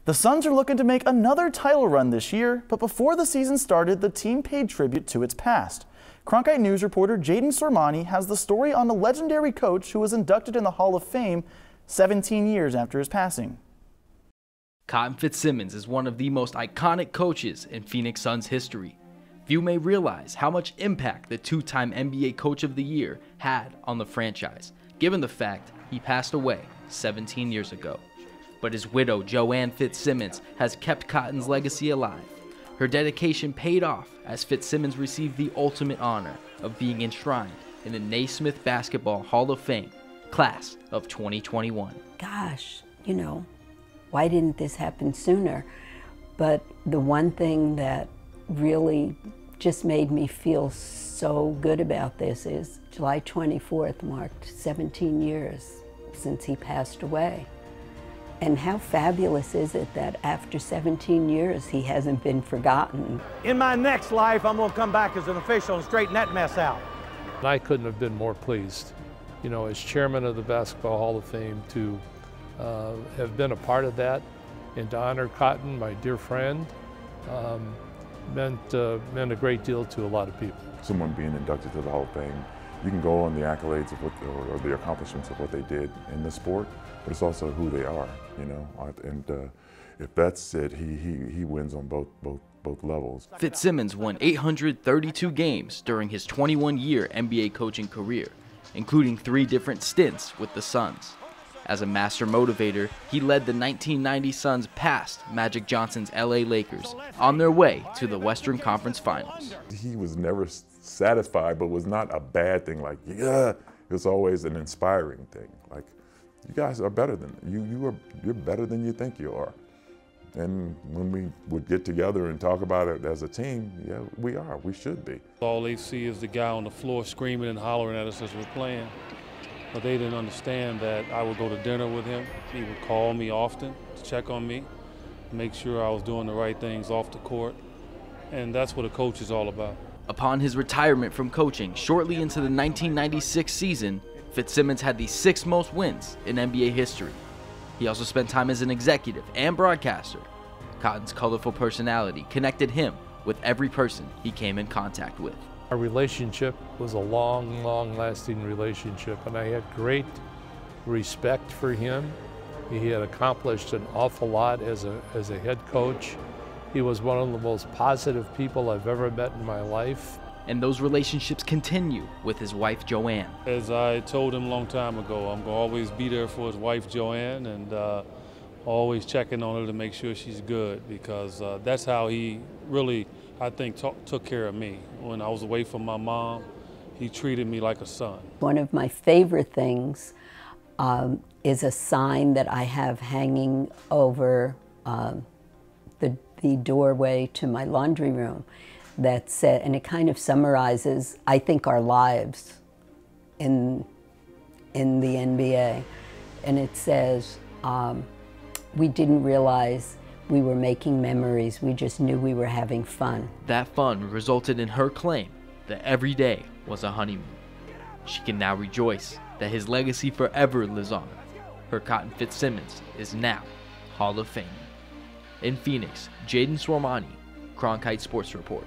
The Suns are looking to make another title run this year, but before the season started, the team paid tribute to its past. Cronkite News reporter Jayden Sormani has the story on the legendary coach who was inducted in the Hall of Fame 17 years after his passing. JoAnn Fitzsimmons is one of the most iconic coaches in Phoenix Suns history. Few may realize how much impact the two-time NBA Coach of the Year had on the franchise, given the fact he passed away 17 years ago. But his widow, JoAnn Fitzsimmons, has kept Cotton's legacy alive. Her dedication paid off as Fitzsimmons received the ultimate honor of being enshrined in the Naismith Basketball Hall of Fame, class of 2021. Gosh, why didn't this happen sooner? But the one thing that really just made me feel so good about this is July 24th marked 17 years since he passed away. And how fabulous is it that after 17 years he hasn't been forgotten? In my next life, I'm going to come back as an official and straighten that mess out. I couldn't have been more pleased, as chairman of the Basketball Hall of Fame, to have been a part of that and to honor Cotton, my dear friend, meant a great deal to a lot of people. Someone being inducted to the Hall of Fame, you can go on the accolades of or the accomplishments of what they did in the sport, but it's also who they are, and if that's it, he wins on both levels. Fitzsimmons won 832 games during his 21-year NBA coaching career, including 3 different stints with the Suns. As a master motivator, he led the 1990 Suns past Magic Johnson's LA Lakers on their way to the Western Conference Finals. He was never satisfied, but was not a bad thing. Like, yeah, it was always an inspiring thing. Like, you guys are better than you're better than you think you are. And when we would get together and talk about it as a team, yeah, we should be. All they see is the guy on the floor screaming and hollering at us as we're playing. But they didn't understand that I would go to dinner with him. He would call me often to check on me, make sure I was doing the right things off the court. And that's what a coach is all about. Upon his retirement from coaching shortly into the 1996 season, Fitzsimmons had the 6th most wins in NBA history. He also spent time as an executive and broadcaster. Cotton's colorful personality connected him with every person he came in contact with. Our relationship was a long-lasting relationship, and I had great respect for him. He had accomplished an awful lot as a head coach. He was one of the most positive people I've ever met in my life. And those relationships continue with his wife, JoAnn. As I told him a long time ago, I'm going to always be there for his wife, JoAnn, and always checking on her to make sure she's good, because that's how he really, I think, took care of me. When I was away from my mom, he treated me like a son. One of my favorite things is a sign that I have hanging over the doorway to my laundry room that said, and it kind of summarizes, I think, our lives in the NBA. And it says, we didn't realize we were making memories, we just knew we were having fun. That fun resulted in her claim that every day was a honeymoon. She can now rejoice that his legacy forever lives on. Her Cotton Fitzsimmons is now Hall of Fame. In Phoenix, Jayden Sormani, Cronkite Sports Report.